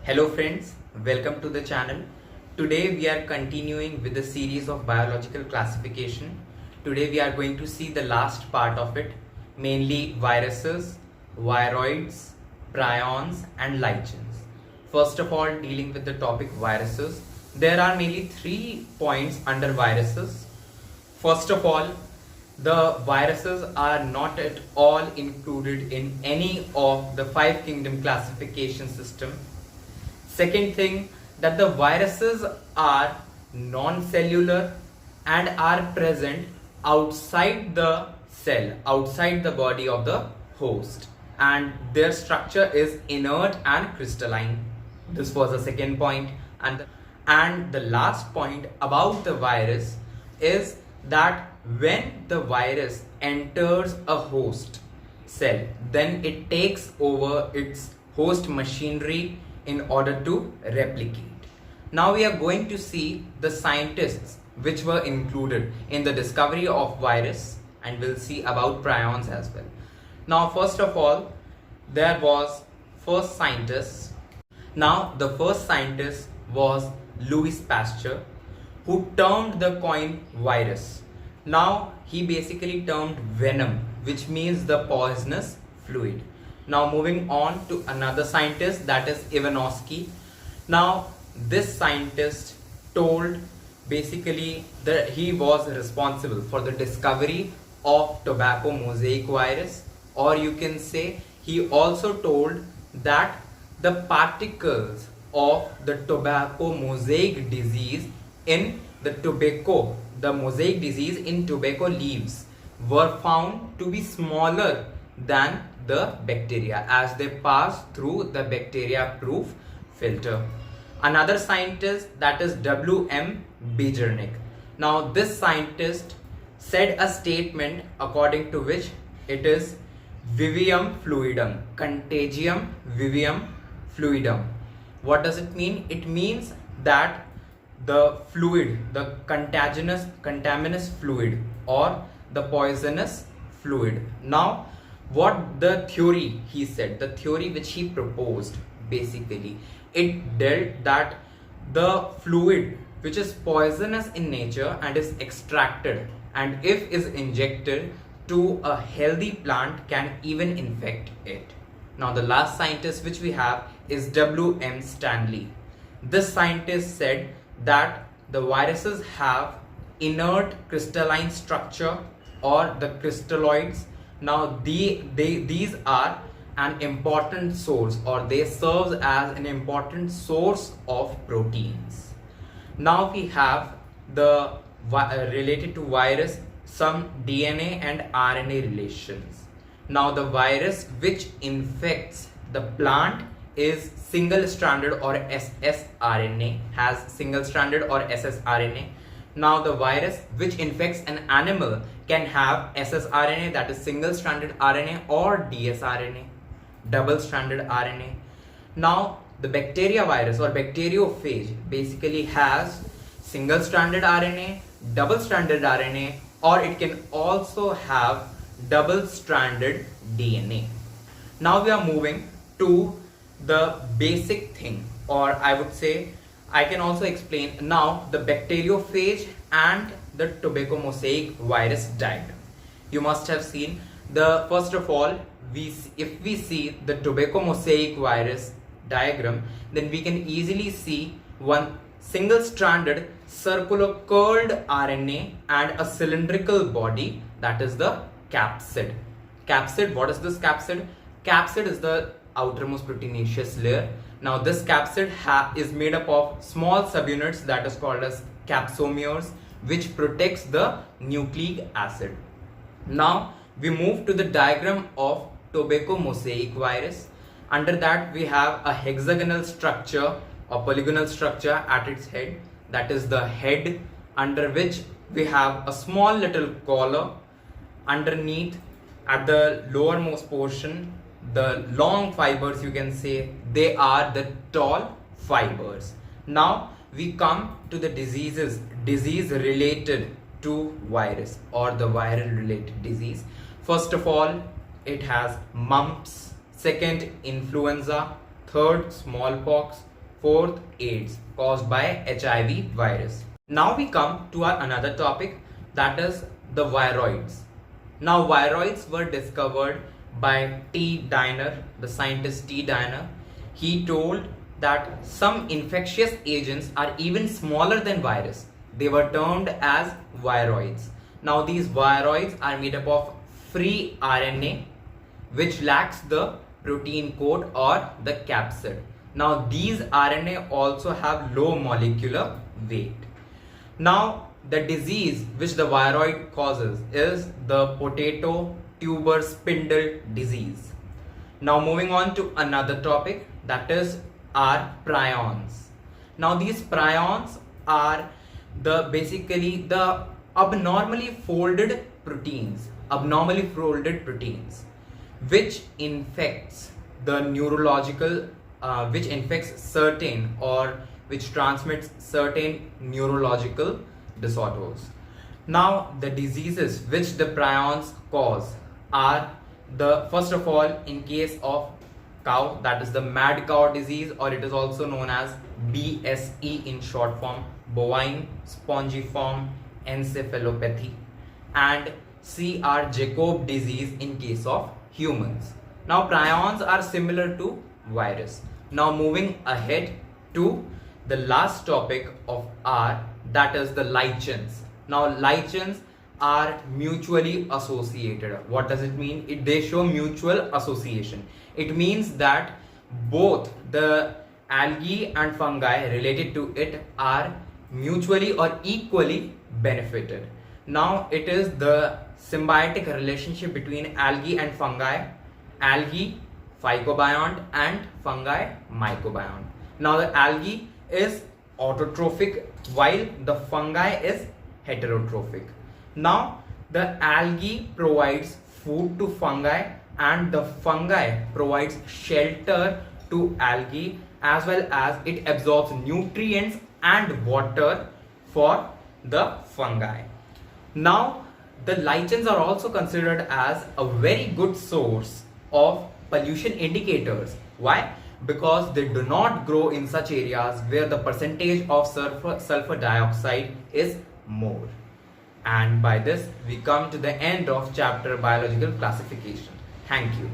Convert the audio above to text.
Hello friends, welcome to the channel. Today we are continuing with the series of biological classification. Today we are going to see the last part of it, mainly viruses, viroids, prions and lichens. First of all, dealing with the topic viruses, there are mainly 3 points under viruses. First of all, the viruses are not at all included in any of the 5 kingdom classification system. Second thing, that the viruses are non-cellular and are present outside the cell, outside the body of the host, and their structure is inert and crystalline. This was the second point. And the last point about the virus is that when the virus enters a host cell, then it takes over its host machinery in order to replicate. Now we are going to see the scientists which were included in the discovery of virus, and we'll see about prions as well. Now first of all, there was first scientist. Now the first scientist was Louis Pasteur, who termed the coin virus. Now he basically termed venom, which means the poisonous fluid. Now moving on to another scientist, that is Ivanovsky. Now this scientist told basically that he was responsible for the discovery of tobacco mosaic virus, or you can say he also told that the particles of the tobacco mosaic disease in the mosaic disease in tobacco leaves were found to be smaller than the bacteria as they pass through the bacteria proof filter. Another scientist, that is W.M. Bejernik. Now this scientist said a statement according to which it is vivium fluidum, contagium vivium fluidum. What does it mean? It means that the fluid, the contaminous fluid or the poisonous fluid. Now what the theory he said, the theory which he proposed, basically it dealt that the fluid which is poisonous in nature and is extracted, and if is injected to a healthy plant, can even infect it. Now the last scientist which we have is W.M. Stanley. This scientist said that the viruses have inert crystalline structure or the crystalloids. Now these are an important source, or they serve as an important source of proteins. Now we have the related to virus some DNA and RNA relations. Now the virus which infects the plant is single-stranded or ssRNA, has single-stranded or ssRNA. Now the virus which infects an animal can have ssRNA, that is single-stranded RNA, or dsRNA, double-stranded RNA. Now the bacteria virus or bacteriophage basically has single-stranded RNA, double-stranded RNA, or it can also have double-stranded DNA. Now we are moving to the basic thing, or I would say I can also explain now the bacteriophage and the tobacco mosaic virus diagram. You must have seen the, first of all, if we see the tobacco mosaic virus diagram, then we can easily see one single-stranded circular curled RNA and a cylindrical body, that is the capsid. Capsid, what is this capsid? Capsid is the outermost proteinaceous layer. Now this capsid is made up of small subunits, that is called as capsomeres, which protects the nucleic acid. Now we move to the diagram of tobacco mosaic virus. Under that we have a hexagonal structure or polygonal structure at its head, that is the head, under which we have a small little collar. Underneath, at the lowermost portion, the long fibers, you can say, they are the tall fibers. Now we come to the disease related to virus or the viral related disease. First of all, it has mumps, second influenza, third smallpox, Fourth, AIDS caused by HIV virus. Now we come to our another topic, that is the viroids. Now viroids were discovered by T. Diner, the scientist T. Diner. He told that some infectious agents are even smaller than virus. They were termed as viroids. Now these viroids are made up of free RNA which lacks the protein coat or the capsid. Now these RNA also have low molecular weight. Now the disease which the viroid causes is the potato tuber spindle disease. Now moving on to another topic, that is our prions. Now these prions are basically the abnormally folded proteins which infects the neurological which infects certain or which transmits certain neurological disorders. Now the diseases which the prions cause are the first of all, in case of cow, that is the mad cow disease, or it is also known as BSE in short form, bovine spongiform encephalopathy, and CR Jacob disease in case of humans. Now prions are similar to virus. Now moving ahead to the last topic of R, that is the lichens. Now lichens are mutually associated. What does it mean? They show mutual association. It means that both the algae and fungi related to it are mutually or equally benefited. Now it is the symbiotic relationship between algae and fungi. Algae phycobiont and fungi mycobiont. Now the algae is autotrophic while the fungi is heterotrophic. Now the algae provides food to fungi and the fungi provides shelter to algae, as well as it absorbs nutrients and water for the fungi. Now the lichens are also considered as a very good source of pollution indicators. Why? Because they do not grow in such areas where the percentage of sulfur dioxide is more. And by this we come to the end of chapter biological classification. Thank you.